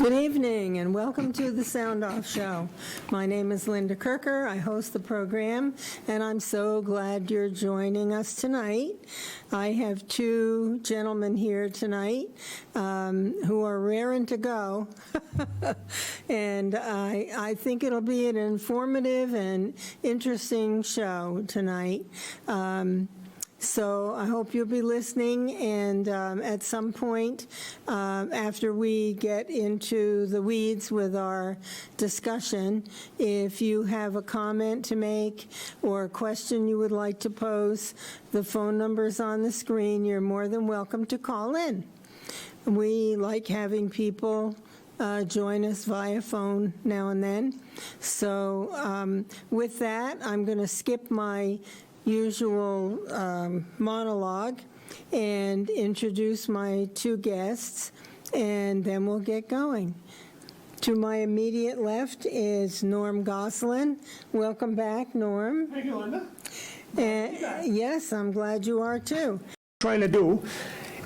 Good evening and welcome to the Sound Off Show. My name is Linda Kirker. I host the program and I'm so glad you're joining us tonight. I have two gentlemen here tonight who are raring to go and I think it'll be an informative and interesting show tonight. So I hope you'll be listening, and at some point after we get into the weeds with our discussion, if you have a comment to make or a question you would like to pose, the phone number's on the screen. You're more than welcome to call in. We like having people join us via phone now and then. So with that, I'm going to skip my usual monologue and introduce my two guests, and then we'll get going. To my immediate left is Norm Gosselin. Welcome back, Norm. Thank you, Linda. Yes, I'm glad you are too. Trying to do,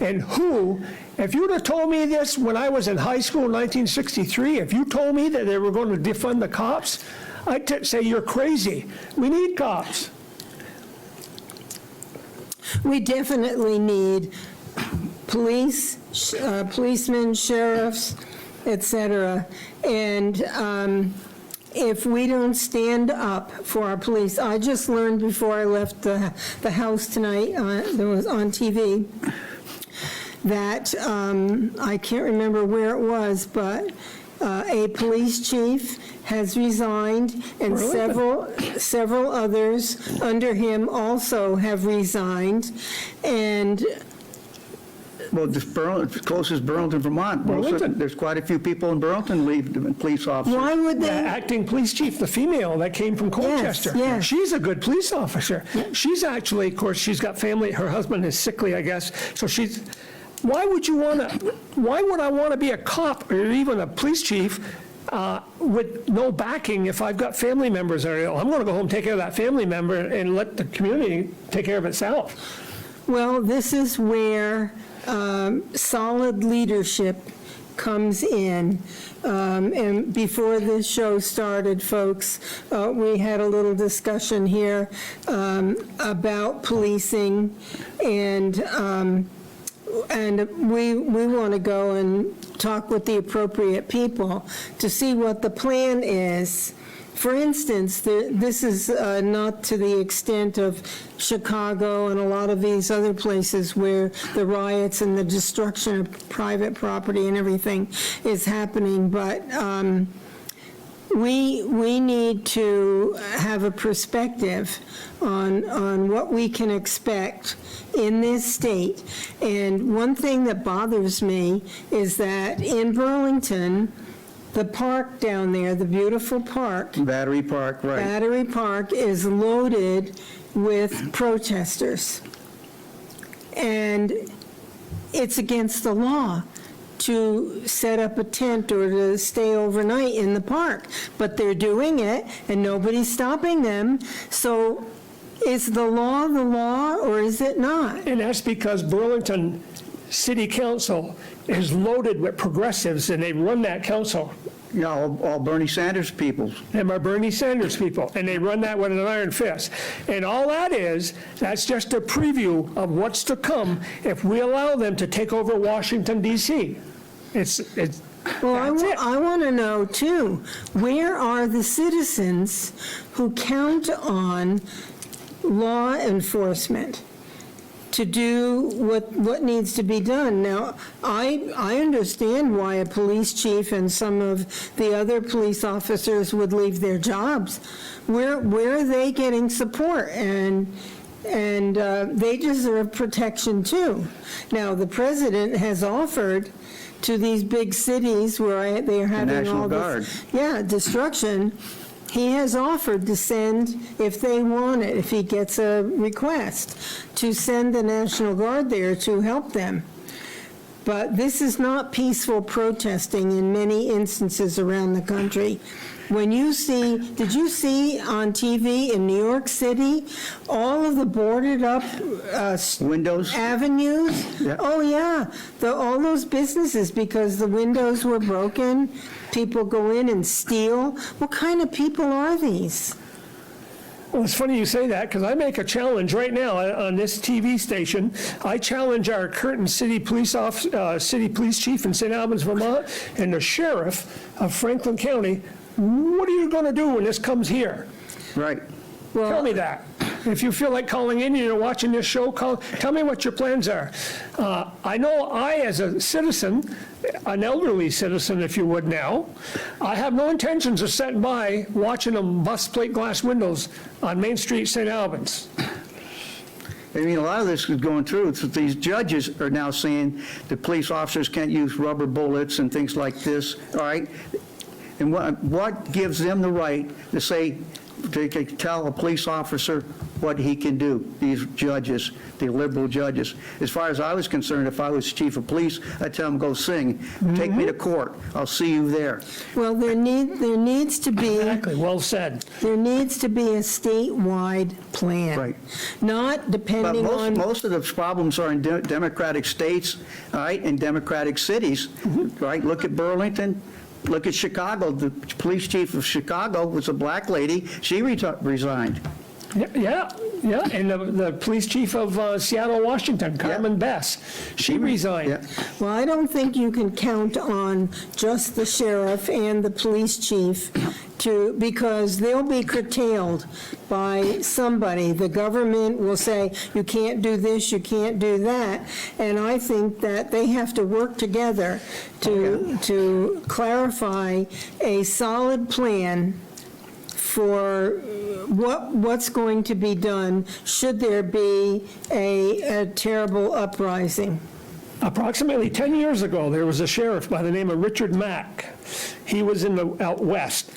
and who, if you'd have told me this when I was in high school in 1963, if you told me that they were going to defund the cops, I'd say you're crazy. We need cops. We definitely need police, policemen, sheriffs, etc. And if we don't stand up for our police, I just learned before I left the house tonight, that was on TV, that I can't remember where it was, but a police chief has resigned, and several others under him also have resigned. And well, this closest Burlington, Vermont. Burlington. There's quite a few people in Burlington leave police officers. why would The they? acting police chief, the female that came from Colchester. yes. She's a good police officer. She's actually, of course, she's got family. Her husband is sickly, I guess. So she's. Why would I want to be a cop or even a police chief with no backing if I've got family members that are ill? I'm going to go home, take care of that family member, and let the community take care of itself. Well, this is where solid leadership comes in. And before this show started, folks, we had a little discussion here about policing, and we want to go and talk with the appropriate people to see what the plan is. For instance, this is not to the extent of Chicago and a lot of these other places where the riots and the destruction of private property and everything is happening, but we need to have a perspective on what we can expect in this state. And one thing that bothers me is that in Burlington, the park down there, the beautiful park, Battery Park, right. Battery Park, is loaded with protesters. And it's against the law to set up a tent or to stay overnight in the park. But they're doing it, and nobody's stopping them. So is the law or is it not? And that's because Burlington City Council is loaded with progressives, and they run that council. Yeah, all Bernie Sanders people. Them are Bernie Sanders people, and they run that with an iron fist. And all that's just a preview of what's to come if we allow them to take over Washington, D.C. Well, I want to know, too, where are the citizens who count on law enforcement to do what needs to be done? Now, I understand why a police chief and some of the other police officers would leave their jobs. Where are they getting support? And they deserve protection too. Now, the president has offered to these big cities where they are having all this destruction. He has offered to send, if they want it, if he gets a request, to send the National Guard there to help them. But this is not peaceful protesting in many instances around the country. When you see, did you see on TV in New York City, all of the boarded up Windows? avenues? Yeah. Oh, yeah, all those businesses, because the windows were broken, people go in and steal. What kind of people are these? Well, it's funny you say that, because I make a challenge right now on this TV station. I challenge our Curtin City Police Chief in St. Albans, Vermont, and the Sheriff of Franklin County. What are you going to do when this comes here? Right. Tell me that. If you feel like calling in, you're watching this show, tell me what your plans are. I know as a citizen, an elderly citizen, if you would now, I have no intentions of sitting by watching them bust plate glass windows on Main Street, St. Albans. I mean, a lot of this is going through. So these judges are now saying that police officers can't use rubber bullets and things like this, all right? And what gives them the right to say, they can tell a police officer what he can do, these judges, the liberal judges? As far as I was concerned, if I was chief of police, I'd tell them, go sing, take me to court, I'll see you there. Well, there needs to be... Exactly, well said. There needs to be a statewide plan. Right. Not But depending on... most of the problems are in democratic states, all right, and democratic cities, right? Look at Burlington. Look at Chicago. The police chief of Chicago was a black lady. She resigned. Yeah, and the police chief of Seattle, Washington, Carmen Bess, she resigned. Yeah. Well, I don't think you can count on just the sheriff and the police chief because they'll be curtailed by somebody. The government will say, you can't do this, you can't do that. And I think that they have to work together to clarify a solid plan for what's going to be done should there be a terrible uprising. Approximately 10 years ago, there was a sheriff by the name of Richard Mack. He was out west.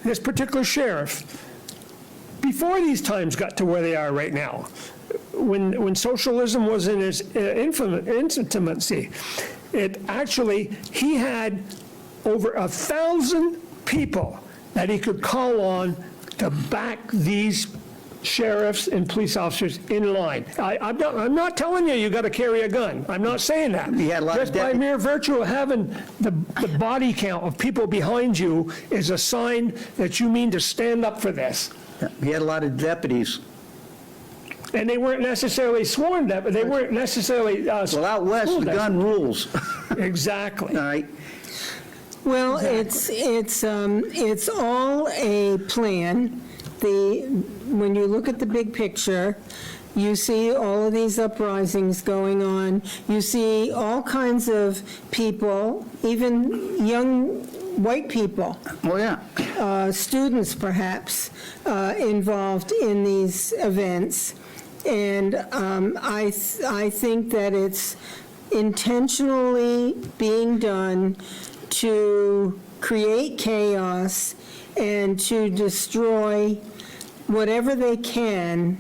This particular sheriff, before these times got to where they are right now, when socialism was in its infancy, he had over 1,000 people that he could call on to back these sheriffs and police officers in line. I'm not telling you got to carry a gun. I'm not saying that. He had a lot of Just by mere virtue of having the body count of people behind you is a sign that you mean to stand up for this. He had a lot of deputies. And they weren't necessarily sworn that, but they weren't necessarily Well, out west, school the deputies. gun rules, Exactly. all right? Well, it's all a plan. When you look at the big picture, you see all of these uprisings going on. You see all kinds of people, even young white people, Oh, yeah. students perhaps, involved in these events. And I think that it's intentionally being done to create chaos and to destroy whatever they can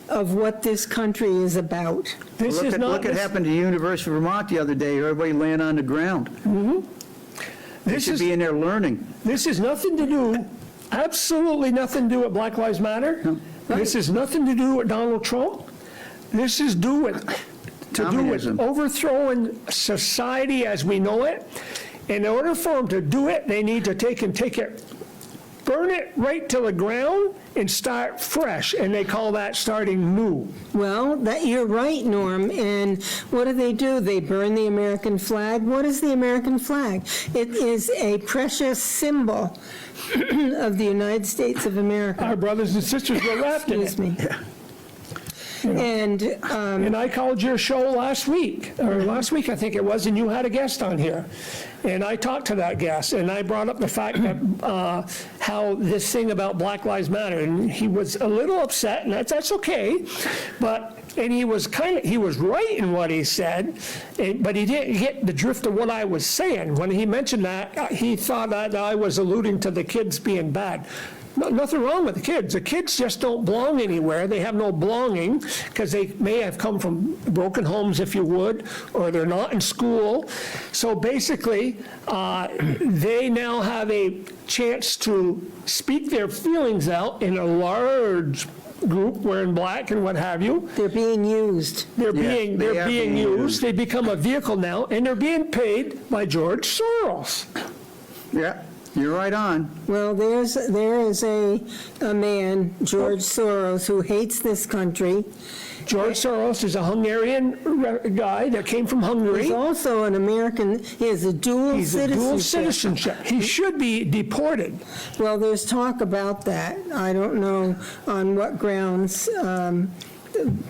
of what this country is about. This is Look not. at what happened to the University of Vermont the other day, everybody laying on the ground. They This should is be in there learning. This is nothing to do, absolutely nothing to do with Black Lives Matter. This is nothing to do with Donald Trump. This is to do with Communism. overthrowing society as we know it. In order for them to do it, they need to take it, burn it right to the ground and start fresh, and they call that starting new. Well, you're right, Norm. And what do? They burn the American flag. What is the American flag? It is a precious symbol of the United States of America. Our brothers and sisters were wrapped in Excuse it. me. And And I called your show last week I think it was, and you had a guest on here. And I talked to that guest, and I brought up the fact that how this thing about Black Lives Matter, and he was a little upset, and that's okay, and he was right in what he said, but he didn't get the drift of what I was saying. When he mentioned that, he thought that I was alluding to the kids being bad. Nothing wrong with the kids. The kids just don't belong anywhere. They have no belonging because they may have come from broken homes, if you would, or they're not in school. So basically, they now have a chance to speak their feelings out in a large group wearing black and what have you. They're being used. They're they are being used. They become a vehicle now, and they're being paid by George Soros. Yeah, you're right on. Well, there is a man, George Soros, who hates this country. George Soros is a Hungarian guy that came from Hungary. He's also an American. He has a dual He's a citizenship. dual citizenship. He should be deported. Well, there's talk about that. I don't know on what grounds,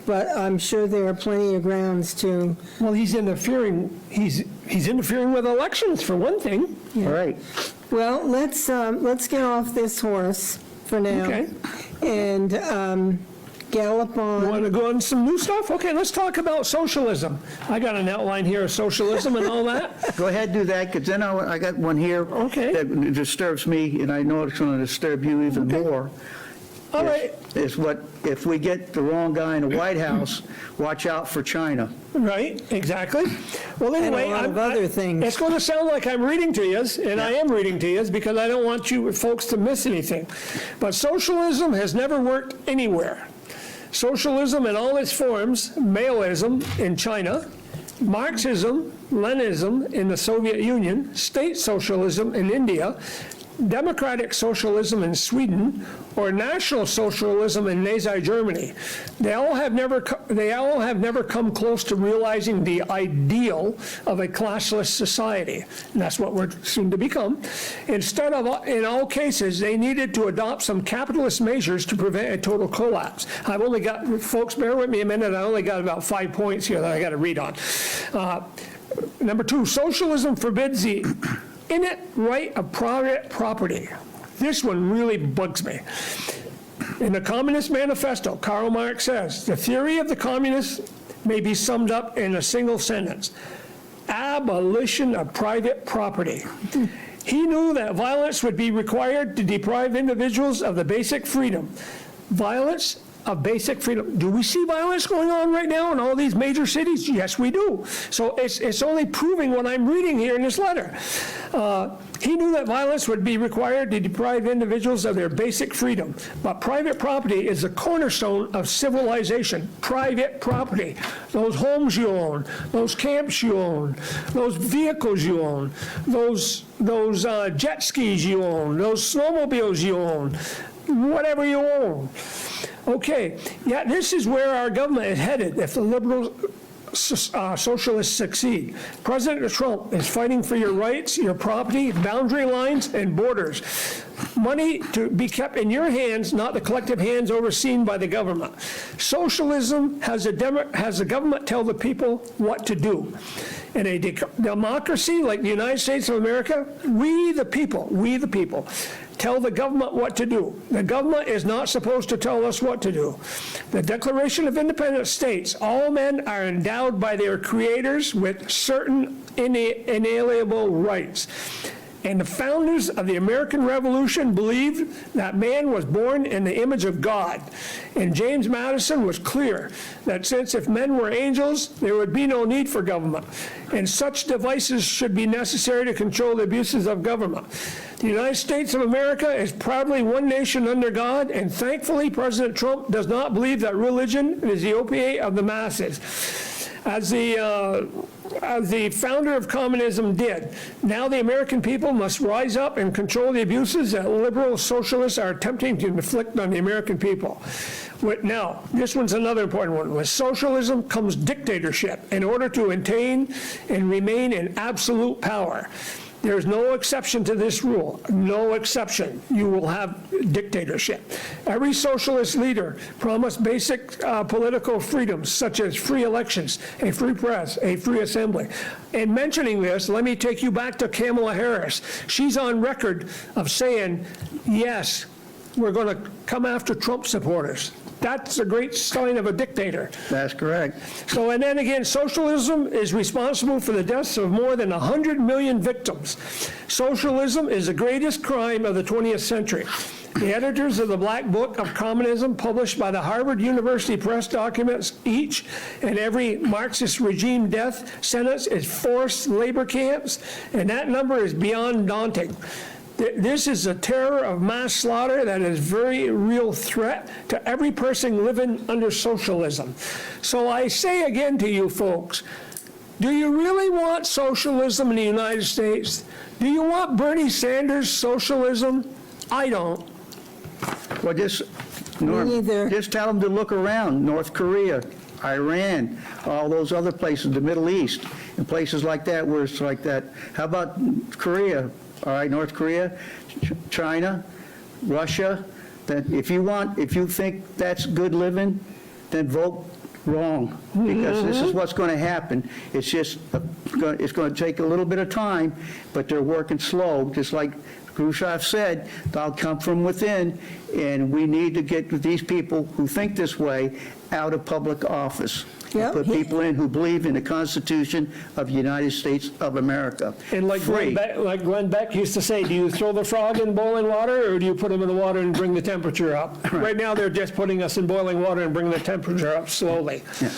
but I'm sure there are plenty of grounds to. Well, he's interfering. He's interfering with elections for one thing. All right. Well, let's get off this horse for now. Okay. And gallop on. You want to go on some new stuff? Okay, let's talk about socialism. I got an outline here of socialism and all that. Go ahead, do that, because then I got one here Okay. that disturbs me, and I know it's going to disturb you even more. All right. Is what, if we get the wrong guy in the White House, watch out for China. Right, exactly. Well, anyway, lot of other things. It's going to sound like I'm reading to you, and I am reading to you because I don't want you folks to miss anything. But socialism has never worked anywhere. Socialism in all its forms, Maoism in China, Marxism, Leninism in the Soviet Union, state socialism in India, democratic socialism in Sweden, or national socialism in Nazi Germany. They all have never come close to realizing the ideal of a classless society. And that's what we're soon to become. Instead of, in all cases, they needed to adopt some capitalist measures to prevent a total collapse. I've only got, folks, bear with me a minute, I only got about 5 points here that I got to read on. Number 2, socialism forbids the innate right of private property. This one really bugs me. In the Communist Manifesto, Karl Marx says, the theory of the communists may be summed up in a single sentence: abolition of private property. He knew that violence would be required to deprive individuals of the basic freedom. Violence of basic freedom. Do we see violence going on right now in all these major cities? Yes, we do. So it's only proving what I'm reading here in this letter. He knew that violence would be required to deprive individuals of their basic freedom. But private property is the cornerstone of civilization. Private property. Those homes you own, those camps you own, those vehicles you own, those jet skis you own, those snowmobiles you own, whatever you own. Okay, yeah, this is where our government is headed if the liberal socialists succeed. President Trump is fighting for your rights, your property, boundary lines, and borders. Money to be kept in your hands, not the collective hands overseen by the government. Socialism has the government tell the people what to do. In a democracy like the United States of America, we the people, tell the government what to do. The government is not supposed to tell us what to do. The Declaration of Independence states, all men are endowed by their creators with certain inalienable rights. And the founders of the American Revolution believed that man was born in the image of God. And James Madison was clear that since if men were angels, there would be no need for government. And such devices should be necessary to control the abuses of government. The United States of America is proudly one nation under God, and thankfully President Trump does not believe that religion is the opiate of the masses. As the founder of communism did. Now the American people must rise up and control the abuses that liberal socialists are attempting to inflict on the American people. Now, this one's another important one. With socialism comes dictatorship in order to attain and remain in absolute power. There's no exception to this rule. No exception. You will have dictatorship. Every socialist leader promised basic political freedoms, such as free elections, a free press, a free assembly. In mentioning this, let me take you back to Kamala Harris. She's on record of saying, yes, we're going to come after Trump supporters. That's a great sign of a dictator. That's correct. So, and then again, socialism is responsible for the deaths of more than 100 million victims. Socialism is the greatest crime of the 20th century. The editors of the Black Book of Communism, published by the Harvard University Press, documents each and every Marxist regime death sentence is forced labor camps, and that number is beyond daunting. This is a terror of mass slaughter that is a very real threat to every person living under socialism. So I say again to you folks, do you really want socialism in the United States? Do you want Bernie Sanders' socialism? I don't. Well, Norm, neither. just tell them to look around, North Korea, Iran, all those other places, the Middle East, and places like that where it's like that. How about Korea? All right, North Korea, China, Russia. That if you think that's good living, then vote wrong, because this is what's going to happen. It's just, it's going to take a little bit of time, but they're working slow, just like Khrushchev said, they'll come from within, and we need to get these people who think this way out of public office. Yep. Put people in who believe in the Constitution of the United States of America. And like Free. Glenn Beck used to say, do you throw the frog in boiling water, or do you put him in the water and bring the temperature up? Right now, they're just putting us in boiling water and bringing the temperature up slowly. Yeah.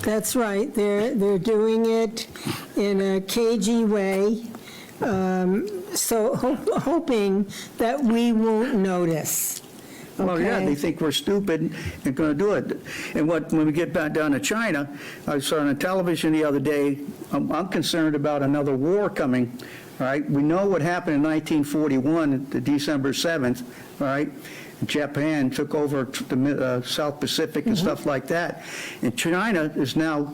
That's right. They're doing it in a cagey way, so hoping that we won't notice. Well, yeah, Okay. they think we're stupid and going to do it. And when we get back down to China, I saw on television the other day, I'm concerned about another war coming, right? We know what happened in 1941, the December 7th, right? Japan took over the South Pacific and stuff like that. And China is now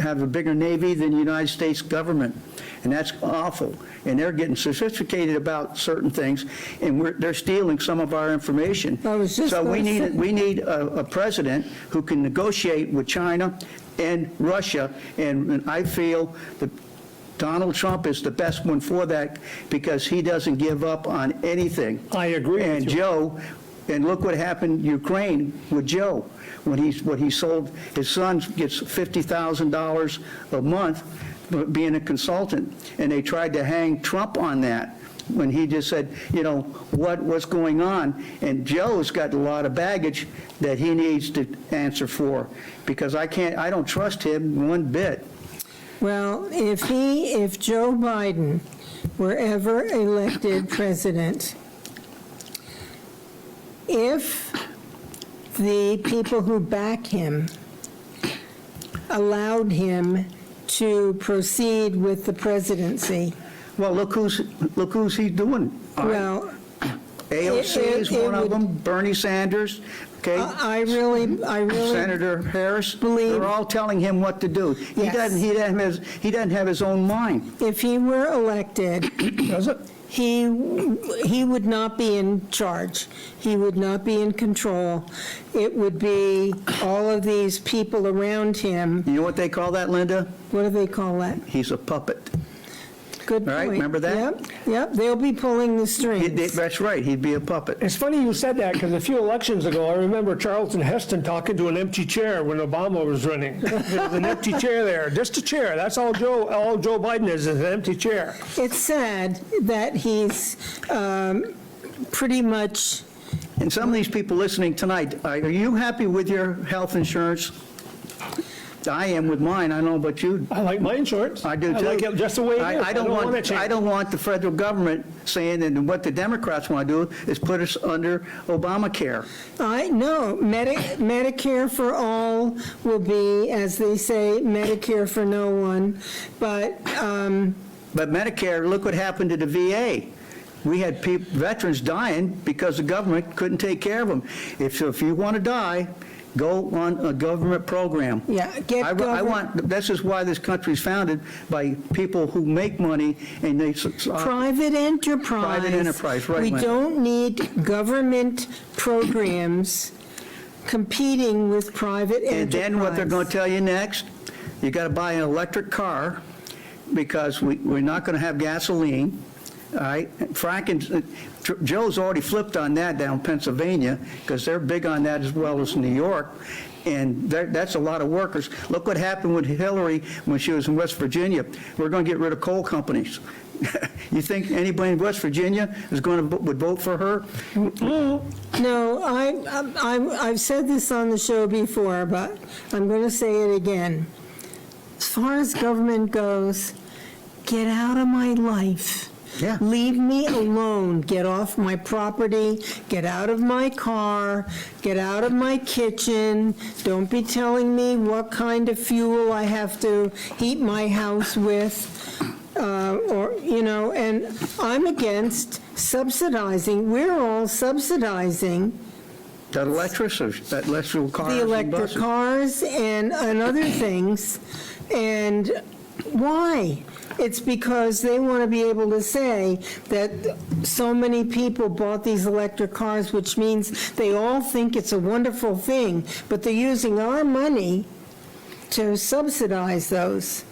have a bigger navy than the United States government. And that's awful. And they're getting sophisticated about certain things, and they're stealing some of our information. I was just So we gonna say- need a president who can negotiate with China and Russia, and I feel that Donald Trump is the best one for that, because he doesn't give up on anything. I agree with And you. Joe, and look what happened in Ukraine with Joe, when he sold, his son gets $50,000 a month for being a consultant, and they tried to hang Trump on that, when he just said, what's going on? And Joe's got a lot of baggage that he needs to answer for, because I don't trust him one bit. Well, if Joe Biden were ever elected president, if the people who back him allowed him to proceed with the presidency, Well, look who's he doing. All right. well, AOC is it one of would- them, Bernie Sanders, okay? I really Senator Harris, believe- they're all telling him what to do. He Yes. doesn't have his own mind. if he were elected, Does it? he would not be in charge. He would not be in control. It would be all of these people around him. You know what they call that, Linda? What do they call that? He's a puppet. Good All right, point. remember that? Yep, they'll be pulling the strings. That's right, he'd be a puppet. It's funny you said that, because a few elections ago, I remember Charlton Heston talking to an empty chair when Obama was running. There was an empty chair there, just a chair. That's all Joe Biden is an empty chair. It's sad that he's pretty much, And some of these people listening tonight, are you happy with your health insurance? I am with mine, I don't know about you. I like my insurance. I do too. I like it just the way it is. I don't want want, to change. I don't want the federal government saying, and what the Democrats want to do is put us under Obamacare. I know, Medicare for all will be, as they say, Medicare for no one, but But Medicare, look what happened to the VA. We had veterans dying because the government couldn't take care of them. If you want to die, go on a government program. yeah, get I government. this is why this country's founded, by people who make money, and they... Private enterprise. Private enterprise, right, We Lynn. don't need government programs competing with private enterprise. And then what they're going to tell you next, you got to buy an electric car, because we're not going to have gasoline, All right, Joe's already flipped on that down Pennsylvania, because they're big on that as well as New York, and that's a lot of workers. Look what happened with Hillary when she was in West Virginia. We're going to get rid of coal companies. You think anybody in West Virginia would vote for her? No, I've said this on the show before, but I'm going to say it again. As far as government goes, get out of my life. Yeah. Leave me alone. Get off my property. Get out of my car. Get out of my kitchen. Don't be telling me what kind of fuel I have to heat my house with. And I'm against subsidizing. We're all subsidizing That electrical cars. the and electric buses. cars and other things. And why? It's because they want to be able to say that so many people bought these electric cars, which means they all think it's a wonderful thing, but they're using our money to subsidize those.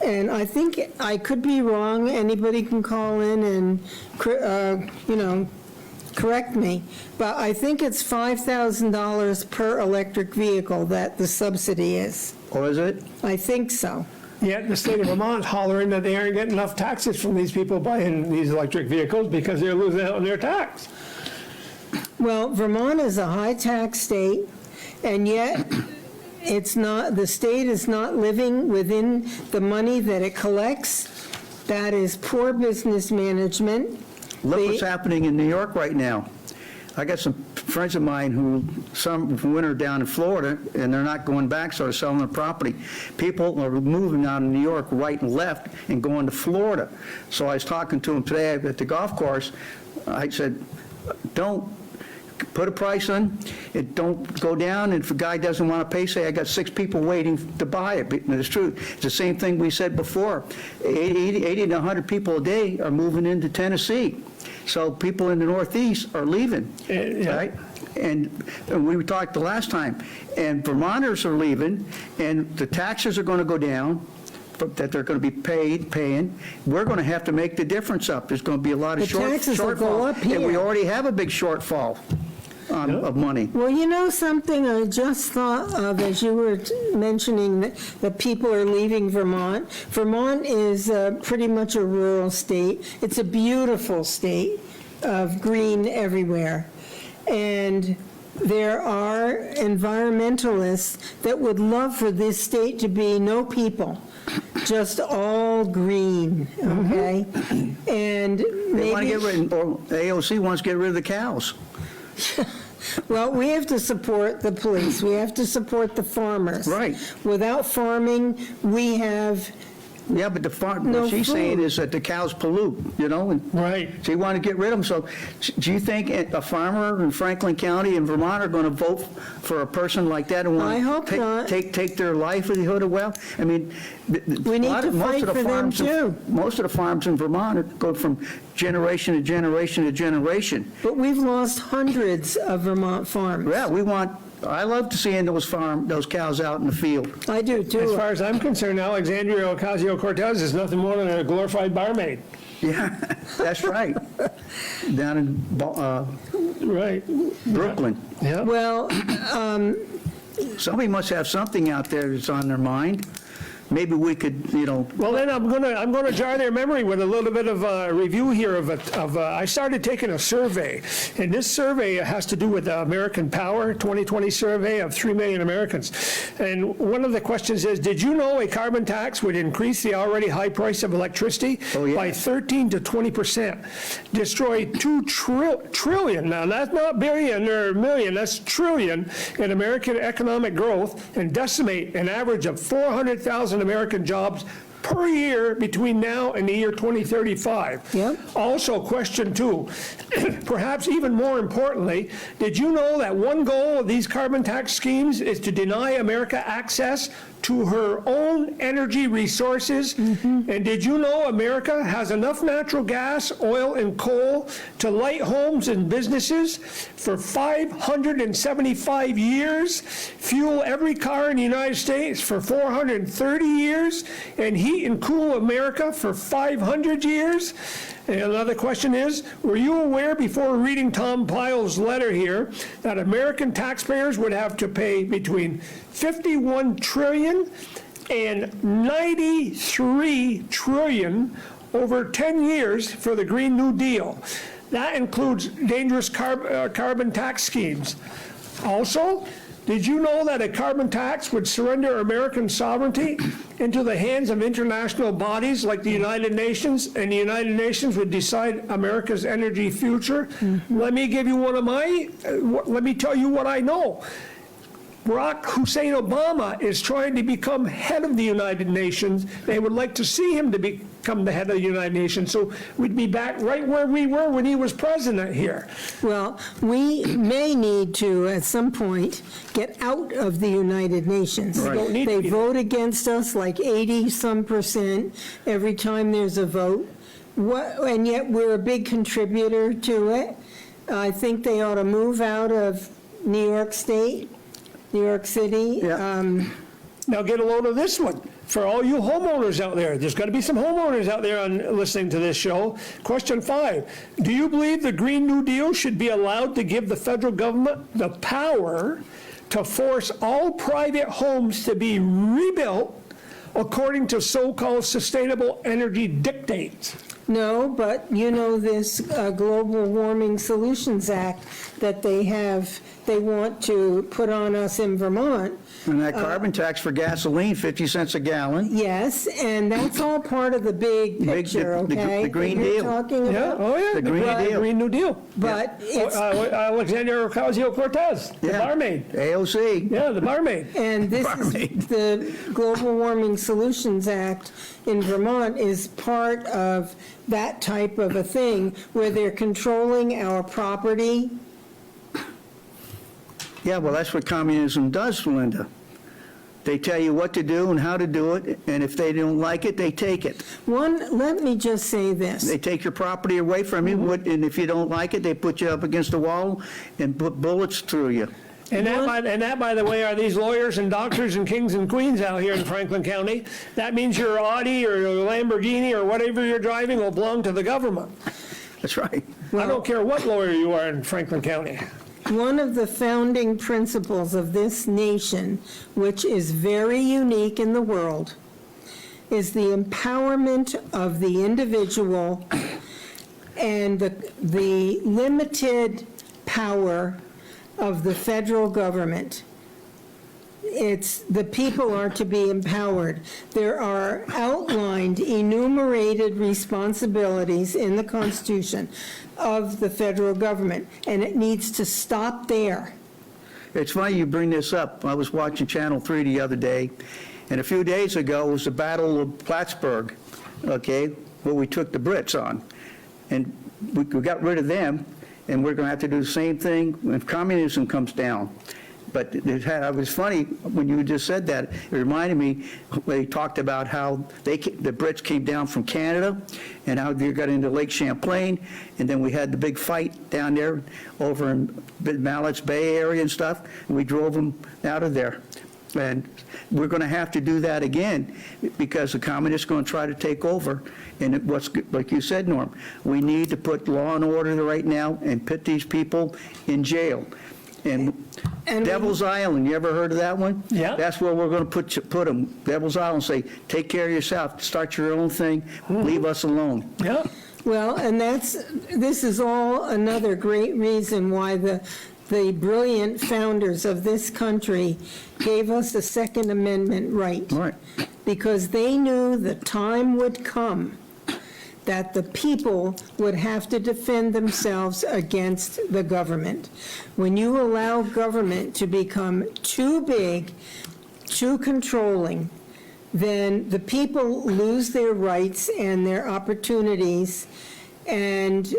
And I think I could be wrong. Anybody can call in and, correct me. But I think it's $5,000 per electric vehicle that the subsidy is. Or is it? I think so. Yet the state of Vermont hollering that they aren't getting enough taxes from these people buying these electric vehicles because they're losing out on their tax. Well, Vermont is a high-tax state, and yet it's not, the state is not living within the money that it collects. That is poor business management. Look what's happening in New York right now. I got some friends of mine who, some winter down in Florida, and they're not going back, so they're selling their property. People are moving out of New York right and left and going to Florida. So I was talking to them today at the golf course. I said, don't put a price on it, don't go down, and if a guy doesn't want to pay, say, I got 6 people waiting to buy it. But it's true. It's the same thing we said before. 80 to 100 people a day are moving into Tennessee. So people in the Northeast are leaving, right? And we talked the last time, and Vermonters are leaving, and the taxes are going to go down, that they're going to be paying. We're going to have to make the difference up. There's going to be a lot of The taxes will go shortfall. up here. And we already have a big shortfall of money. Well, you know something I just thought of as you were mentioning that people are leaving Vermont. Vermont is pretty much a rural state. It's a beautiful state of green everywhere. And there are environmentalists that would love for this state to be no people, just all green, okay? And They want to maybe, get rid, or AOC wants to get rid of the cows. well, we have to support the police. We have to support the farmers. Right. Without farming, we have, Yeah, but No what she's food. saying is that the cows pollute, and Right. so you want to get rid of them. So do you think a farmer in Franklin County in Vermont are going to vote for a person like that and I hope want not. to take their livelihood away? I mean, We need to fight for them, too. Most of the farms in Vermont go from generation to generation to generation. but we've lost hundreds of Vermont farms. Yeah, I love to seeing those cows out in the field. I do, As too. far as I'm concerned, Alexandria Ocasio-Cortez is nothing more than a glorified barmaid. Yeah, that's right. Down in Right. Brooklyn. Yeah. Well, Somebody must have something out there that's on their mind. Maybe we could, Well, then I'm gonna jar their memory with a little bit of a review here I started taking a survey, and this survey has to do with the American Power 2020 survey of 3 million Americans. And one of the questions is, did you know a carbon tax would increase the already high price of electricity Oh, yeah. by 13 to 20%, destroy 2 trillion, now that's not billion or million, that's trillion in American economic growth, and decimate an average of 400,000 American jobs per year between now and the year 2035. Yep. Also, question 2, perhaps even more importantly, did you know that one goal of these carbon tax schemes is to deny America access to her own energy resources? And did you know America has enough natural gas, oil, and coal to light homes and businesses for 575 years, fuel every car in the United States for 430 years, and heat and cool America for 500 years? And another question is, were you aware before reading Tom Pyle's letter here that American taxpayers would have to pay between 51 trillion and 93 trillion over 10 years for the Green New Deal? That includes dangerous carbon tax schemes. Also, did you know that a carbon tax would surrender American sovereignty into the hands of international bodies like the United Nations, and the United Nations would decide America's energy future? Let me give you let me tell you what I know. Barack Hussein Obama is trying to become head of the United Nations. They would like to see him to become the head of the United Nations. So we'd be back right where we were when he was president here. Well, we may need to, at some point, get out of the United Nations. Right. Don't need to They be vote against us like 80-some% every time there's a vote, and yet we're a big contributor to it. I think they ought to move out of New York State, New York City. Yeah. Now get a load of this one. For all you homeowners out there, there's got to be some homeowners out there listening to this show. Question 5, do you believe the Green New Deal should be allowed to give the federal government the power to force all private homes to be rebuilt according to so-called sustainable energy dictates? No, but you know this Global Warming Solutions Act that they want to put on us in Vermont. And that carbon tax for gasoline, 50 cents a gallon. Yes, and that's all part of the big picture, the okay? Green that you're Deal. talking Yeah, about. oh yeah. The Green Deal. Green New Deal. But it's, Alexandria Ocasio-Cortez, the Yeah. barmaid. AOC. Yeah, the barmaid. and this is, the Global Warming Solutions Act in Vermont is part of that type of a thing where they're controlling our property. Yeah, well, that's what communism does, Linda. They tell you what to do and how to do it, and if they don't like it, they take it. Let me just say this. They take your property away from you, and if you don't like it, they put you up against a wall and put bullets through you. And that, by the way, are these lawyers and doctors and kings and queens out here in Franklin County. That means your Audi or your Lamborghini or whatever you're driving will belong to the government. That's right. I don't care what lawyer you are in Franklin County. One of the founding principles of this nation, which is very unique in the world, is the empowerment of the individual and the limited power of the federal government. It's the people are to be empowered. There are outlined, enumerated responsibilities in the Constitution of the federal government, and it needs to stop there. It's funny you bring this up. I was watching Channel 3 the other day, and a few days ago was the Battle of Plattsburgh, okay, where we took the Brits on. And we got rid of them, and we're going to have to do the same thing when communism comes down. But it was funny when you just said that. It reminded me, they talked about how the Brits came down from Canada and how they got into Lake Champlain, and then we had the big fight down there over in Mallett's Bay area and stuff, and we drove them out of there. And we're going to have to do that again because the communists are going to try to take over. And like you said, Norm, we need to put law and order right now and put these people in jail. And Devil's Island, you ever heard of that one? Yeah. That's where we're going to put them. Devil's Island, say, take care of yourself, start your own thing, leave us alone. Yeah. Well, and this is all another great reason why the brilliant founders of this country gave us the Second Amendment right. Right. Because they knew the time would come that the people would have to defend themselves against the government. When you allow government to become too big, too controlling, then the people lose their rights and their opportunities, and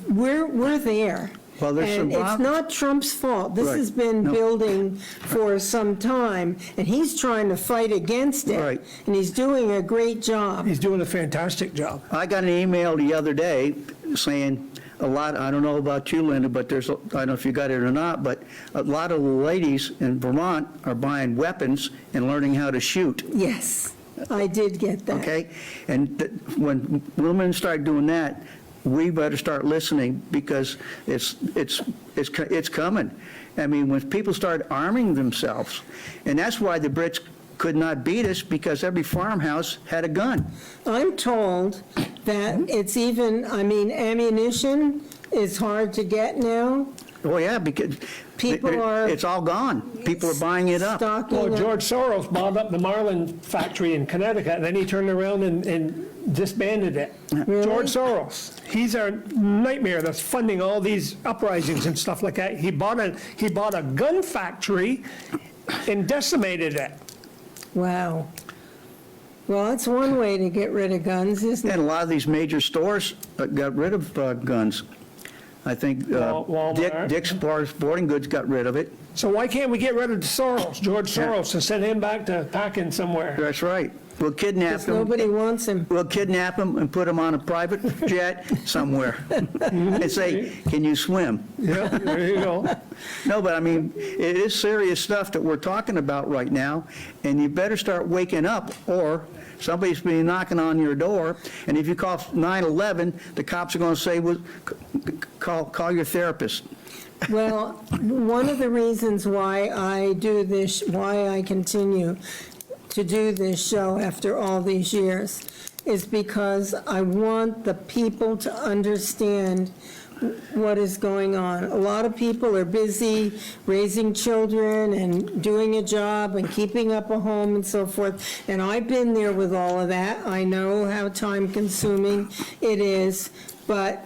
we're there. Well, there's And some it's not Trump's fault. This Right. has been No. building for some time, and he's trying to fight against it. Right. And he's doing a great job. He's doing a fantastic job. I got an email the other day saying a lot, I don't know about you, Linda, but I don't know if you got it or not, but a lot of the ladies in Vermont are buying weapons and learning how to shoot, Yes, I did get that. okay? And when women start doing that, we better start listening because it's coming. I mean, when people start arming themselves, and that's why the Brits could not beat us, because every farmhouse had a gun. I'm told that it's even, I mean, ammunition is hard to get now. Oh, yeah, because it's all gone. People are buying it up. Stocking Well, up. George Soros bought up the Marlin factory in Connecticut, and then he turned around and disbanded it. Really? George Soros, he's our nightmare that's funding all these uprisings and stuff like that. He bought a gun factory and decimated it. Wow. Well, that's one way to get rid of guns, isn't it? And a lot of these major stores got rid of guns. I think Walmart. Dick's Sporting Goods got rid of it. So why can't we get rid of Soros, George Soros, and send him back to packing somewhere? That's right. We'll kidnap Because him. nobody wants him. We'll kidnap him and put him on a private jet somewhere and say, can you swim? Yeah, there you go. No, but I mean, it is serious stuff that we're talking about right now, and you better start waking up, or somebody's been knocking on your door, and if you call 911, the cops are going to say, well, call your therapist. Well, one of the reasons why I do this, why I continue to do this show after all these years, is because I want the people to understand what is going on. A lot of people are busy raising children and doing a job and keeping up a home and so forth, and I've been there with all of that. I know how time-consuming it is, but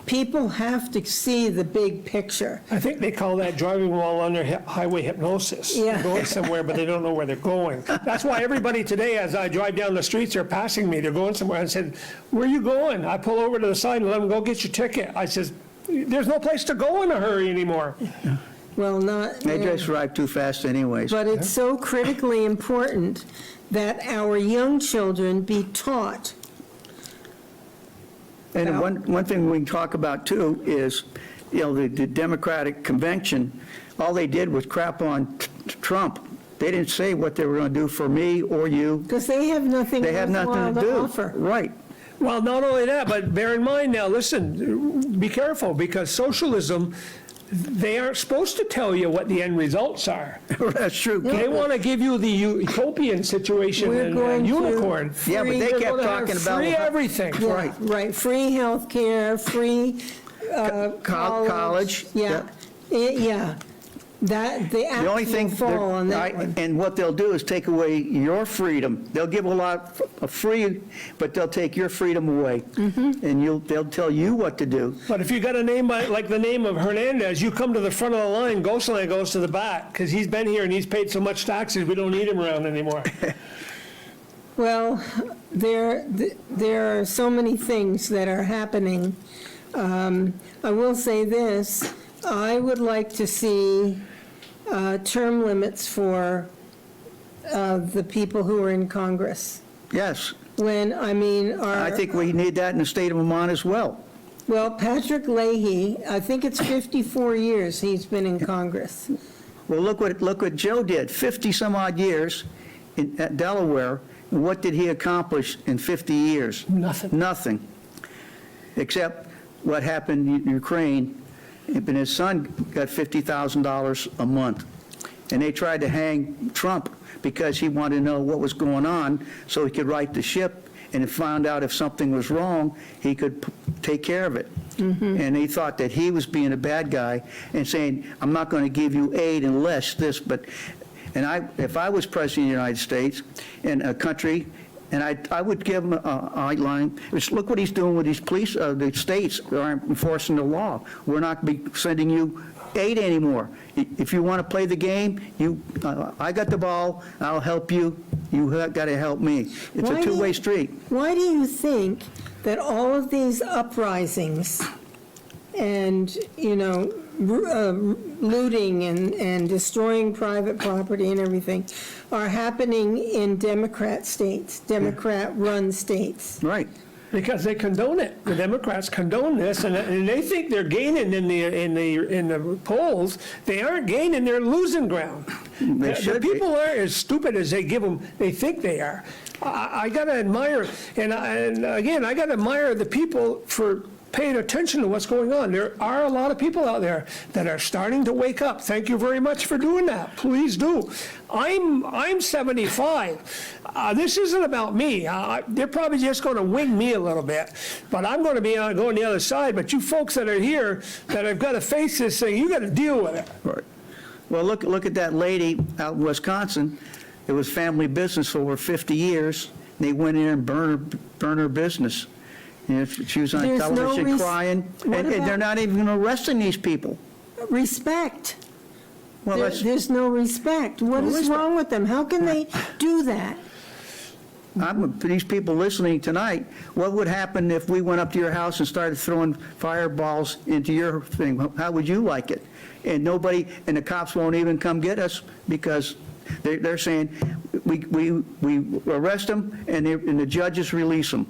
people have to see the big picture. I think they call that driving while under highway hypnosis. Yeah. They're going somewhere, but they don't know where they're going. That's why everybody today, as I drive down the streets, they're passing me, they're going somewhere. I said, where are you going? I pull over to the side and let them go get your ticket. I says, there's no place to go in a hurry anymore. Well, not... They just drive too fast anyways. But it's so critically important that our young children be taught. And one thing we can talk about too is, the Democratic convention, all they did was crap on Trump. They didn't say what they were going to do for me or you. Because they have nothing They have worthwhile nothing to do. offer. Right. Well, not only that, but bear in mind now, listen, be careful, because socialism, they aren't supposed to tell you what the end results are. That's true. They want to give you the utopian situation We're and going to unicorn. Yeah, but they They're kept gonna have talking about- free everything. Yeah, right, free healthcare, free College. Yeah, yeah. That, the The only axe thing, will fall on that one. and what they'll do is take away your freedom. They'll give a lot of free, but they'll take your freedom away. Mm-hmm. And they'll tell you what to do. But if you got a name like the name of Hernandez, you come to the front of the line, Gosselin goes to the back, because he's been here and he's paid so much taxes, we don't need him around anymore. Well, there are so many things that are happening. I will say this, I would like to see term limits for the people who are in Congress. Yes. When, I mean, I think we need that in the state of Vermont as well. well, Patrick Leahy, I think it's 54 years he's been in Congress. Well, look what Joe did, 50-some-odd years at Delaware. And what did he accomplish in 50 years? Nothing. Nothing, except what happened in Ukraine. And his son got $50,000 a month. And they tried to hang Trump because he wanted to know what was going on so he could right the ship, and found out if something was wrong, he could take care of it. And they thought that he was being a bad guy and saying, I'm not going to give you aid unless this, but, and if I was president of the United States in a country, and I would give him an outline. Look what he's doing with these police, the states that aren't enforcing the law. We're not be sending you aid anymore. If you want to play the game, I got the ball, I'll help you, you got to help me. It's Why a do two-way you- street. Why do you think that all of these uprisings and, looting and destroying private property and everything are happening in Democrat states, Democrat-run states? Right. because they condone it. The Democrats condone this, and they think they're gaining in the polls. They aren't gaining; they're losing ground. They The should be. people aren't as stupid as they give them. They think they are. I got to admire, and again, I got to admire the people for paying attention to what's going on. There are a lot of people out there that are starting to wake up. Thank you very much for doing that. Please do. I'm 75. This isn't about me. They're probably just going to wing me a little bit, but I'm going to be going the other side. But you folks that are here that have got to face this thing, you got to deal with it. Right. Well, look at that lady out in Wisconsin. It was family business for over 50 years. They went in and burned her business. You know, she was on There's no television crying, What and they're about- not even arresting these people. Respect. Well, There's no respect. What is respect. wrong with them? How can they do that? For these people listening tonight, what would happen if we went up to your house and started throwing fireballs into your thing? How would you like it? And the cops won't even come get us because they're saying, we arrest them and the judges release them.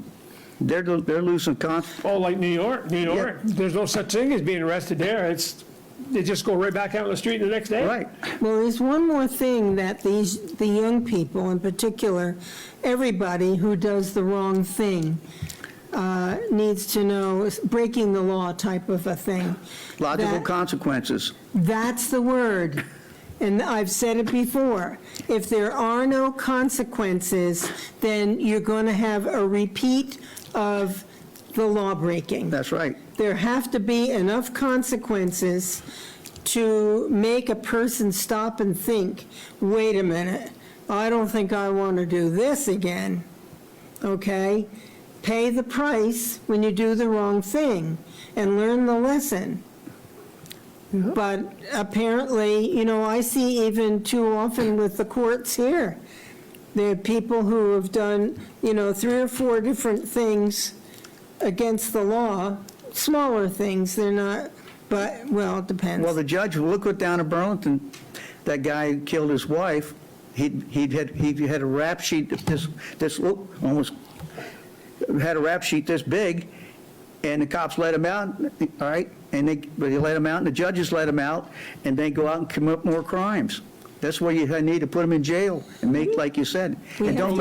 They're losing Oh, like New York. There's no such thing as being arrested there. They just go right back out on the street the next day. Right. Well, there's one more thing that the young people in particular, everybody who does the wrong thing needs to know, is breaking the law type of a thing. Logical That- consequences. That's the word. And I've said it before. If there are no consequences, then you're going to have a repeat of the law breaking. That's right. There have to be enough consequences to make a person stop and think, wait a minute, I don't think I want to do this again, okay? Pay the price when you do the wrong thing and learn the lesson. But apparently, I see even too often with the courts here, there are people who have done, 3 or 4 different things against the law, smaller things, they're not, but, well, it depends. Well, the judge, look what down in Burlington, that guy who killed his wife, he had a rap sheet almost had a rap sheet this big, and the cops let him out, all right, and they let him out, and the judges let him out, and they go out and commit more crimes. That's where you need to put them in jail and make, like you said, and don't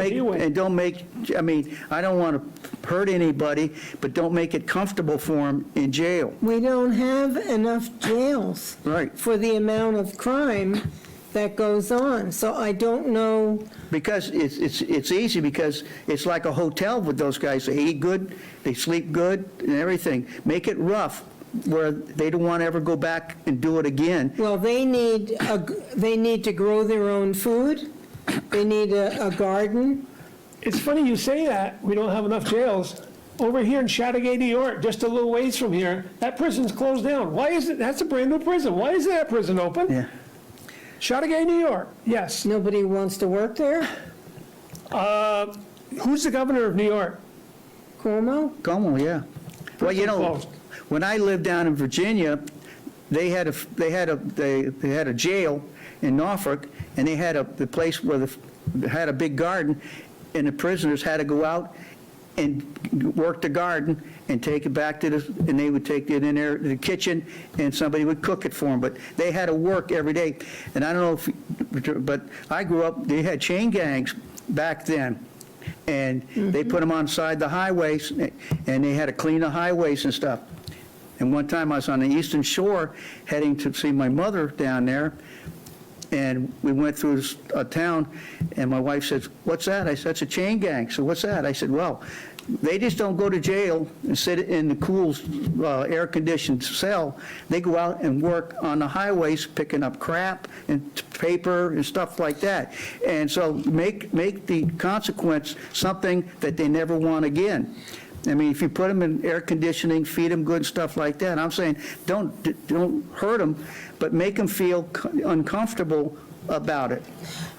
make, I mean, I don't want to hurt anybody, but don't make it comfortable for them in jail. We don't have enough jails. Right. For the amount of crime that goes on, so I don't know. Because it's easy, because it's like a hotel with those guys. They eat good, they sleep good, and everything. Make it rough, where they don't want to ever go back and do it again. Well, they need to grow their own food, they need a garden. It's funny you say that. We don't have enough jails. Over here in Chateaugay, New York, just a little ways from here, that prison's closed down. Why is it? That's a brand new prison. Why is that prison open? Yeah. Chateaugay, New York, yes. Nobody wants to work there? Who's the governor of New York? Cuomo? Como, yeah. Well, you know, Closed. when I lived down in Virginia, they had a jail in Norfolk, and they had the place where they had a big garden, and the prisoners had to go out and work the garden and take it back to and they would take it in there to the kitchen, and somebody would cook it for them. But they had to work every day. And I don't know but I grew up, they had chain gangs back then. And they put them on side the highways, and they had to clean the highways and stuff. And one time I was on the Eastern Shore heading to see my mother down there, and we went through a town, and my wife said, "What's that?" I said, "It's a chain gang." So what's that? I said, "Well, they just don't go to jail and sit in the cool, air-conditioned cell. They go out and work on the highways, picking up crap and paper and stuff like that." And so make the consequence something that they never want again. I mean, if you put them in air conditioning, feed them good stuff like that, I'm saying don't hurt them, but make them feel uncomfortable about it.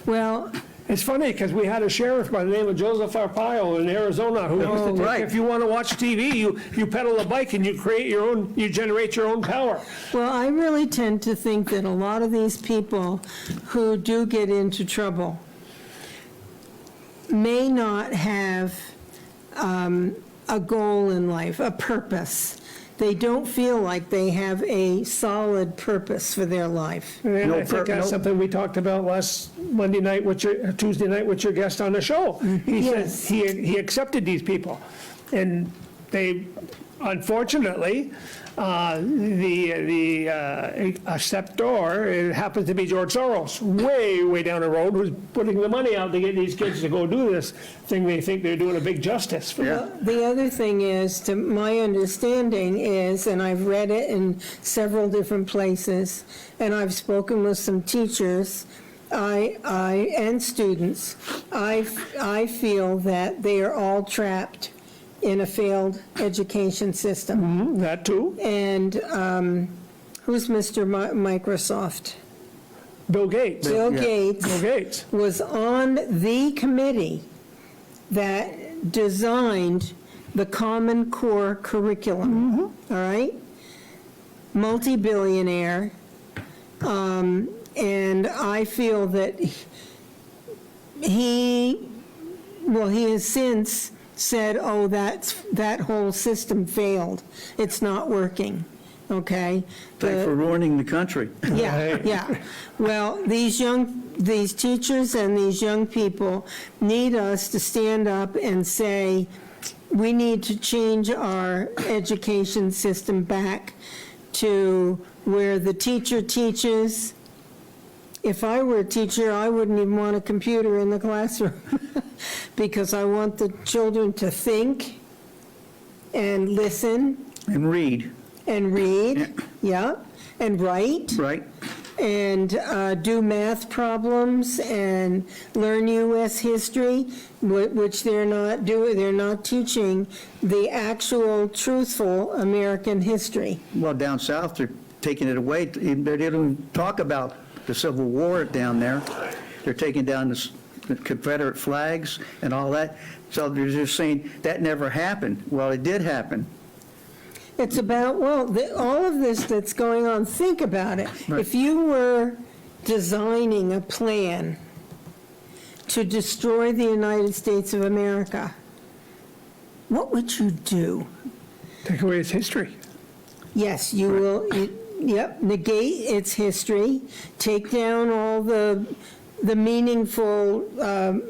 Well, It's funny, because we had a sheriff by the name of Joseph Arpaio in Arizona who used to take, right. if you want to watch TV, you pedal a bike and you generate your own power. well, I really tend to think that a lot of these people who do get into trouble may not have a goal in life, a purpose. They don't feel like they have a solid purpose for their life. And No I think that's no- something we talked about last Monday night with Tuesday night with your guest on the show. He said Yes. he accepted these people, and they, unfortunately, the acceptor, it happens to be George Soros, way down the road, who's putting the money out to get these kids to go do this thing. They think they're doing a big justice for them. The other thing is, to my understanding is, and I've read it in several different places, and I've spoken with some teachers, and students, I feel that they are all trapped in a failed education system. That too. And who's Mr. Microsoft? Bill Gates. Bill Yeah. Gates Bill Gates. was on the committee that designed the Common Core curriculum, all right? Multi-billionaire, and I feel that he has since said, oh, that whole system failed. It's not working, okay? Thanks for ruining the country. Yeah, Right. yeah. Well, these teachers and these young people need us to stand up and say, we need to change our education system back to where the teacher teaches. If I were a teacher, I wouldn't even want a computer in the classroom because I want the children to think and listen And read, and read, yeah, and write, right? and do math problems and learn U.S. history, which they're not doing. They're not teaching the actual truthful American history. Well, down south, they're taking it away. They don't even talk about the Civil War down there. They're taking down the Confederate flags and all that. So they're just saying that never happened. Well, it did happen. It's about, well, all of this that's going on, think about it. Right. If you were designing a plan to destroy the United States of America, what would you do? Take away its history. Yes, you will, negate its history, take down all the meaningful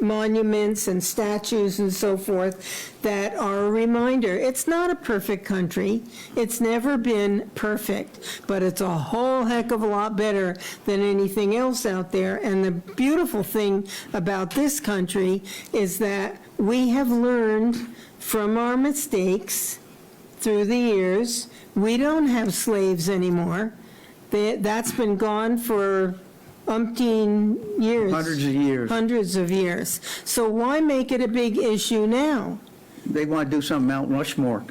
monuments and statues and so forth that are a reminder. It's not a perfect country. It's never been perfect, but it's a whole heck of a lot better than anything else out there. And the beautiful thing about this country is that we have learned from our mistakes through the years. We don't have slaves anymore. That's been gone for umpteen years. Hundreds of years. Hundreds of years. So why make it a big issue now? They want to do something Mount Rushmore.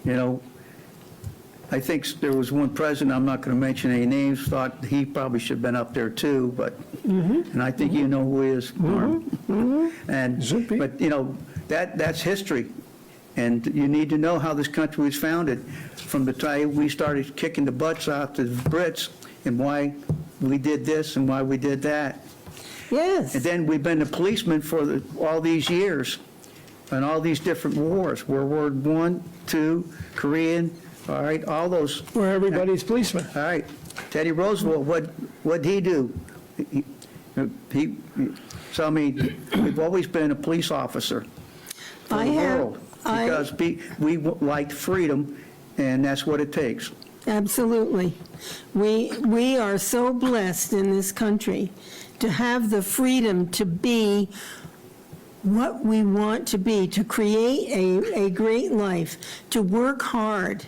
You know, I think there was one president, I'm not going to mention any names, thought he probably should have been up there too, but, and I think you know who he is, Norm. And, Should be. but, you know, that's history. And you need to know how this country was founded from the time we started kicking the butts out to the Brits and why we did this and why we did that. Yes. And then we've been the policemen for all these years and all these different wars, World War I, II, Korean, all right, all those. We're everybody's policeman. All right, Teddy Roosevelt, what'd he do? So I mean, we've always been a police officer for I the have- world because we liked freedom, and that's what it takes. Absolutely. We are so blessed in this country to have the freedom to be what we want to be, to create a great life, to work hard,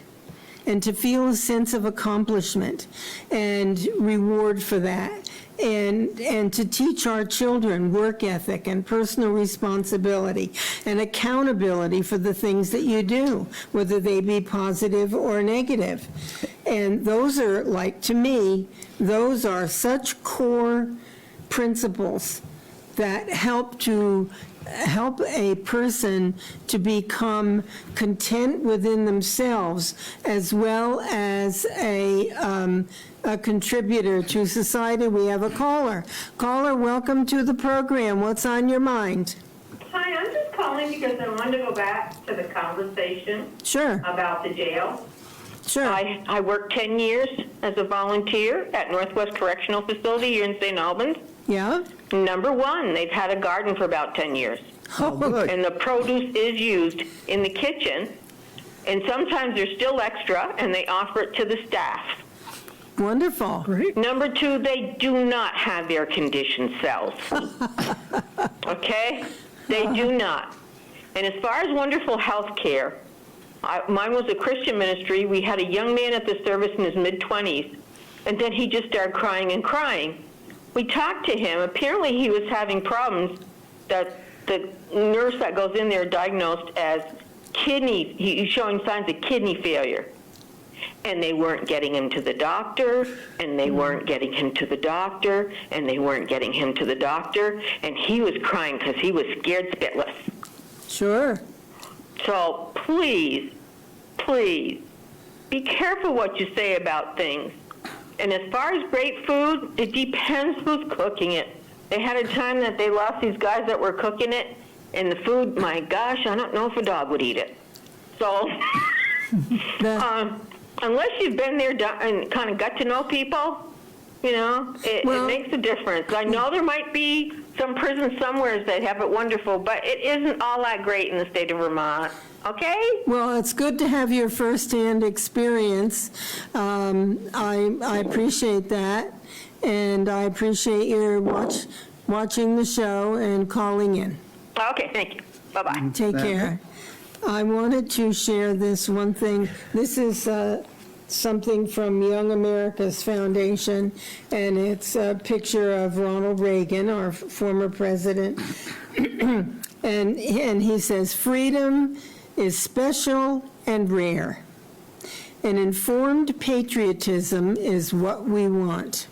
and to feel a sense of accomplishment and reward for that. And to teach our children work ethic and personal responsibility and accountability for the things that you do, whether they be positive or negative. And those are, like, to me, those are such core principles that help a person to become content within themselves as well as a contributor to society. We have a caller. Caller, welcome to the program. What's on your mind? Hi, I'm just calling because I wanted to go back to the conversation Sure, about the jail. sure. I worked 10 years as a volunteer at Northwest Correctional Facility here in St. Albans. Yeah? Number one, they've had a garden for about 10 years. Oh, good. And the produce is used in the kitchen, and sometimes there's still extra, and they offer it to the staff. Wonderful. Great. Number two, they do not have air-conditioned cells. Okay? They do not. And as far as wonderful health care, mine was a Christian ministry. We had a young man at the service in his mid-20s, and then he just started crying and crying. We talked to him. Apparently he was having problems that the nurse that goes in there diagnosed as he's showing signs of kidney failure. And they weren't getting him to the doctor, and they weren't getting him to the doctor, and they weren't getting him to the doctor, and he was crying because he was scared spitless. Sure. So please, please, be careful what you say about things. And as far as great food, it depends who's cooking it. They had a time that they lost these guys that were cooking it, and the food, my gosh, I don't know if a dog would eat it. So, unless you've been there and kind of got to know people, you know, it makes a difference. I know there might be some prisons somewhere that have it wonderful, but it isn't all that great in the state of Vermont. Okay? Well, it's good to have your firsthand experience. I appreciate that, and I appreciate your watching the show and calling in. Okay, thank you. Bye-bye. Take care. I wanted to share this one thing. This is something from Young America's Foundation, and it's a picture of Ronald Reagan, our former president. and he says, "Freedom is special and rare. An informed patriotism is what we want.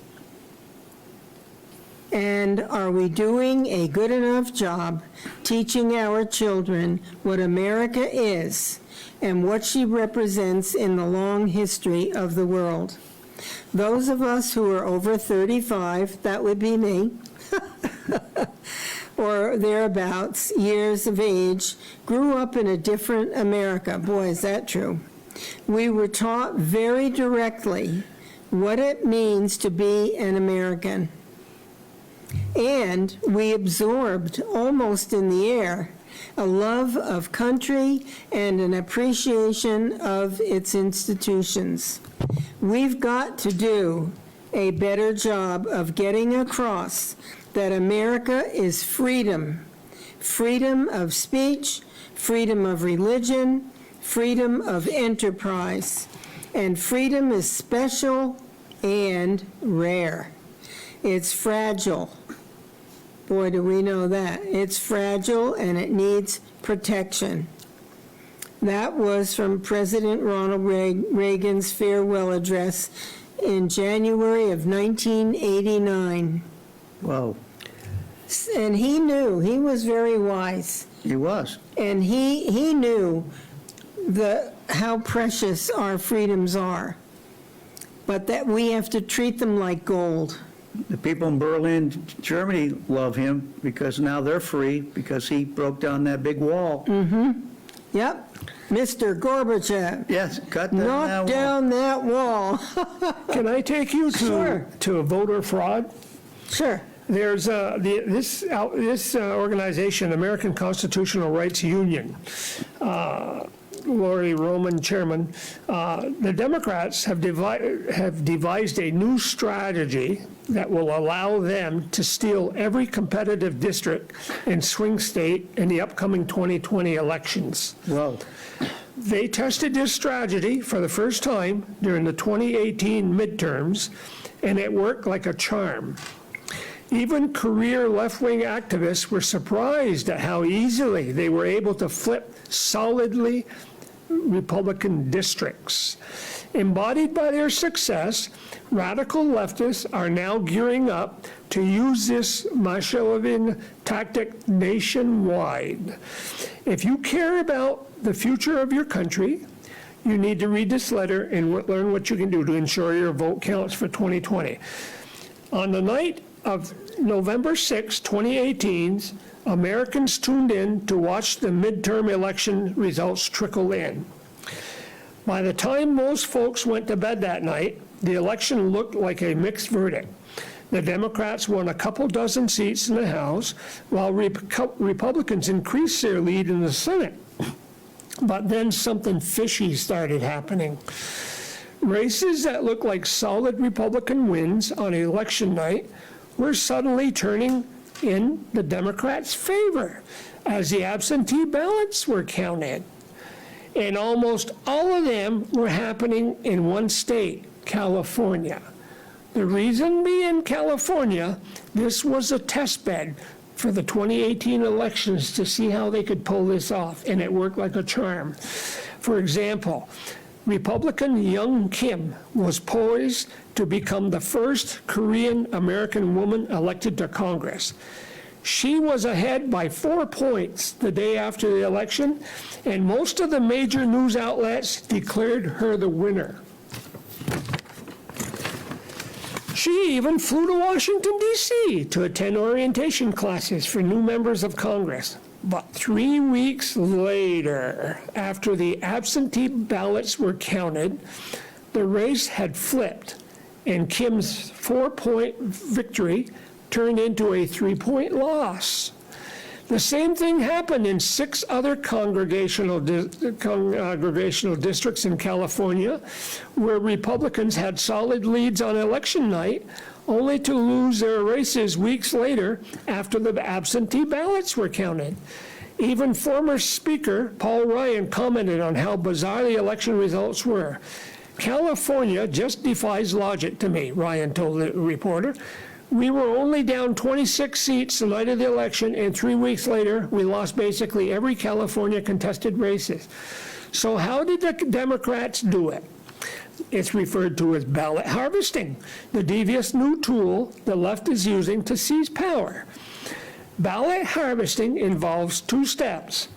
And are we doing a good enough job teaching our children what America is and what she represents in the long history of the world? Those of us who are over 35, that would be me, or thereabouts, years of age, grew up in a different America. Boy, is that true. We were taught very directly what it means to be an American. And we absorbed, almost in the air, a love of country and an appreciation of its institutions. We've got to do a better job of getting across that America is freedom. Freedom of speech, freedom of religion, freedom of enterprise. And freedom is special and rare. It's fragile. Boy, do we know that. It's fragile and it needs protection. That was from President Ronald Reagan's farewell address in January of 1989. Whoa, And he knew, he was very wise, he was. and he knew how precious our freedoms are, but that we have to treat them like gold. The people in Berlin, Germany love him because now they're free because he broke down that big wall. Yep, Mr. Gorbachev, Yes, cut that knock wall. down that wall. Can I take you Sure. to voter fraud? Sure. There's this organization, American Constitutional Rights Union, Lori Roman, chairman. The Democrats have devised a new strategy that will allow them to steal every competitive district and swing state in the upcoming 2020 elections. Whoa, They tested this strategy for the first time during the 2018 midterms, and it worked like a charm. Even career left-wing activists were surprised at how easily they were able to flip solidly Republican districts. Embodied by their success, radical leftists are now gearing up to use this Machiavellian tactic nationwide. If you care about the future of your country, you need to read this letter and learn what you can do to ensure your vote counts for 2020. On the night of November 6, 2018, Americans tuned in to watch the midterm election results trickle in. By the time most folks went to bed that night, the election looked like a mixed verdict. The Democrats won a couple dozen seats in the House, while Republicans increased their lead in the Senate. But then something fishy started happening. Races that looked like solid Republican wins on election night were suddenly turning in the Democrats' favor as the absentee ballots were counted. And almost all of them were happening in one state, California. The reason being California, this was a test bed for the 2018 elections to see how they could pull this off, and it worked like a charm. For example, Republican Young Kim was poised to become the first Korean-American woman elected to Congress. She was ahead by 4 points the day after the election, and most of the major news outlets declared her the winner. She even flew to Washington, D.C. to attend orientation classes for new members of Congress. But 3 weeks later, after the absentee ballots were counted, the race had flipped, and Kim's 4-point victory turned into a 3-point loss. The same thing happened in 6 other congregational districts in California, where Republicans had solid leads on election night, only to lose their races weeks later after the absentee ballots were counted. Even former Speaker Paul Ryan commented on how bizarre the election results were. California just defies logic to me, Ryan told the reporter. We were only down 26 seats the night of the election, and 3 weeks later, we lost basically every California contested races. So how did the Democrats do it? It's referred to as ballot harvesting, the devious new tool the left is using to seize power. Ballot harvesting involves 2 steps.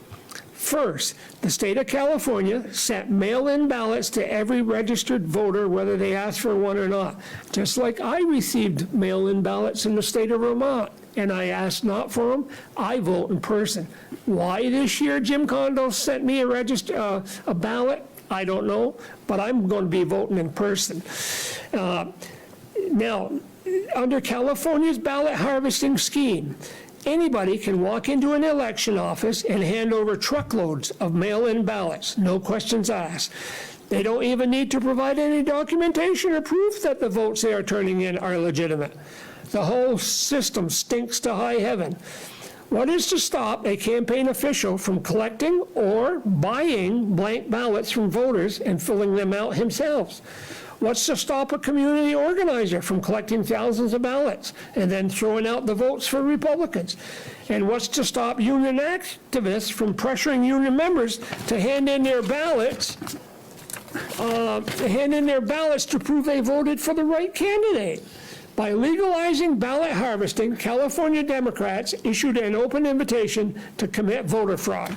First, the state of California sent mail-in ballots to every registered voter, whether they asked for one or not. Just like I received mail-in ballots in the state of Vermont, and I asked not for them, I vote in person. Why this year Jim Condo sent me a ballot, I don't know, but I'm going to be voting in person. Now, under California's ballot harvesting scheme, anybody can walk into an election office and hand over truckloads of mail-in ballots, no questions asked. They don't even need to provide any documentation or proof that the votes they are turning in are legitimate. The whole system stinks to high heaven. What is to stop a campaign official from collecting or buying blank ballots from voters and filling them out himself? What's to stop a community organizer from collecting thousands of ballots and then throwing out the votes for Republicans? And what's to stop union activists from pressuring union members to hand in their ballots to prove they voted for the right candidate? By legalizing ballot harvesting, California Democrats issued an open invitation to commit voter fraud.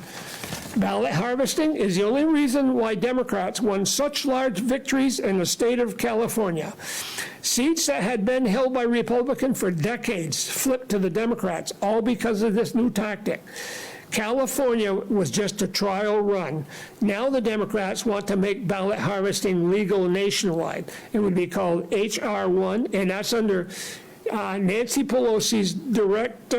Ballot harvesting is the only reason why Democrats won such large victories in the state of California. Seats that had been held by Republicans for decades flipped to the Democrats, all because of this new tactic. California was just a trial run. Now the Democrats want to make ballot harvesting legal nationwide. It would be called H.R. 1, and that's under Nancy Pelosi's direct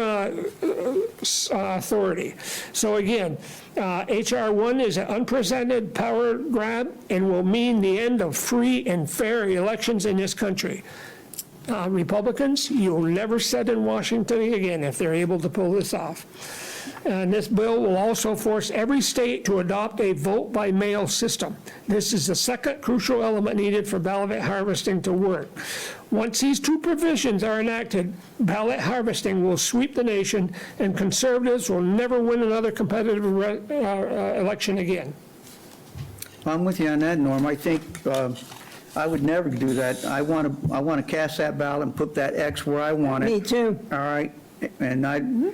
authority. So again, H.R. 1 is an unprecedented power grab and will mean the end of free and fair elections in this country. Republicans, you'll never sit in Washington again if they're able to pull this off. And this bill will also force every state to adopt a vote-by-mail system. This is the second crucial element needed for ballot harvesting to work. Once these 2 provisions are enacted, ballot harvesting will sweep the nation, and conservatives will never win another competitive election again. I'm with you on that, Norm. I think I would never do that. I want to cast that ballot and put that X where I want it. Me too. All right, and I'm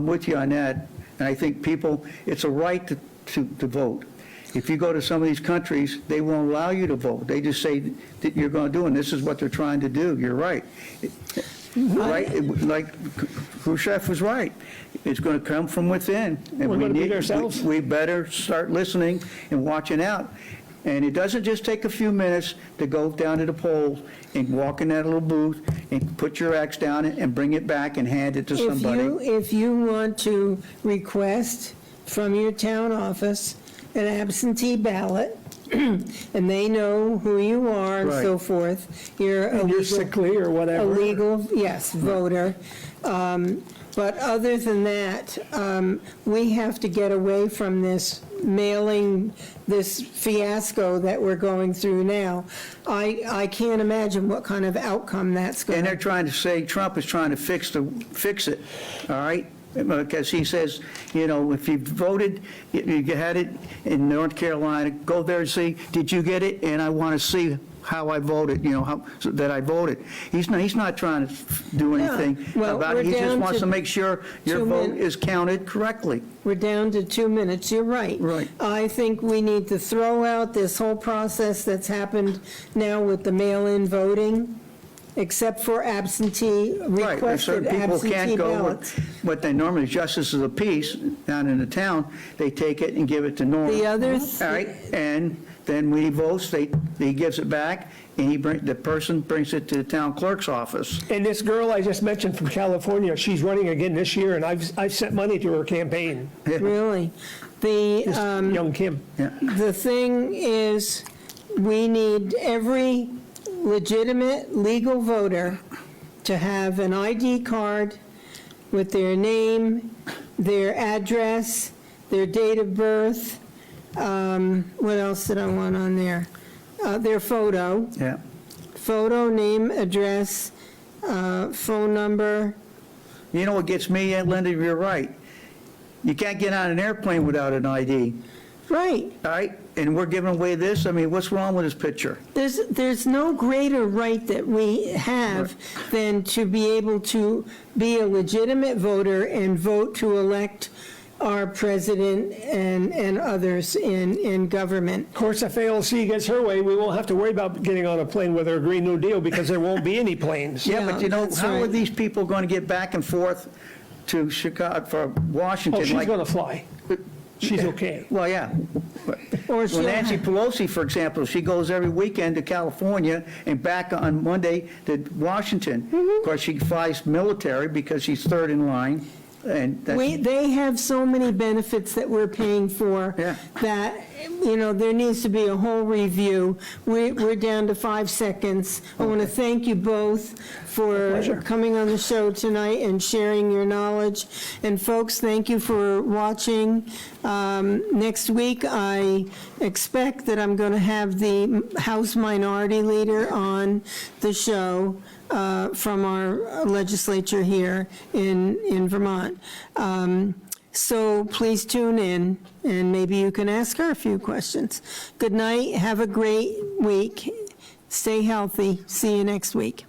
with you on that. And I think people, it's a right to vote. If you go to some of these countries, they won't allow you to vote. They just say that you're going to do, and this is what they're trying to do. You're right. right? Like Khrushchev was right. It's going to come from within. And We're gonna beat ourselves. We better start listening and watching out. And it doesn't just take a few minutes to go down to the polls and walk in that little booth and put your X down and bring it back and hand it to somebody. If you want to request from your town office an absentee ballot, and they know who you are and so Right. forth, you're a And you're legal, sickly or a whatever. legal, yes, voter. But other than that, we have to get away from this mailing, this fiasco that we're going through now. I can't imagine what kind of outcome that's going And to. they're trying to say Trump is trying to fix it, all right? Because he says, if you voted, you had it in North Carolina, go there and see, did you get it? And I want to see how I voted, that I voted. He's not trying to do anything well, about it. He we're just down wants to to make sure your 2 vote minutes. is counted correctly. We're down to 2 minutes, you're right. Right. I think we need to throw out this whole process that's happened now with the mail-in voting, except for absentee, Right, and requested certain people absentee can't go ballots. with what they normally, justices of the peace down in the town, they take it and give it to Norm. The other All right, and then when he votes, he gives it back, and the person brings it to the town clerk's office. And this girl I just mentioned from California, she's running again this year, and I've sent money to her campaign, Really? young Kim. The thing is, we need every legitimate legal voter to have an ID card with their name, their address, their date of birth, what else did I want on there? Their photo, Yeah. name, address, phone number. You know what gets me, Linda, you're right. You can't get on an airplane without an ID, Right. all right? And we're giving away this, I mean, what's wrong with this picture? There's no greater right that we have than to be able to be a legitimate voter and vote to elect our president and others in government. Of course, if AOC gets her way, we won't have to worry about getting on a plane with her Green New Deal because there won't be any planes. Yeah, but that's how are right. these people going to get back and forth to Chicago, for Washington? Oh, she's like- going to fly. She's okay. Well, yeah. Or Well, she'll Nancy have- Pelosi, for example, she goes every weekend to California and back on Monday to Washington. Mm-hmm. Of course, she flies military because she's third in line, and that's, They have so many benefits that we're paying for Yeah. that, there needs to be a whole review. We're down to 5 seconds. I want to thank you both for pleasure. coming on the show tonight and sharing your knowledge. And folks, thank you for watching. Next week, I expect that I'm going to have the House Minority Leader on the show from our legislature here in Vermont. So please tune in, and maybe you can ask her a few questions. Good night, have a great week, stay healthy, see you next week.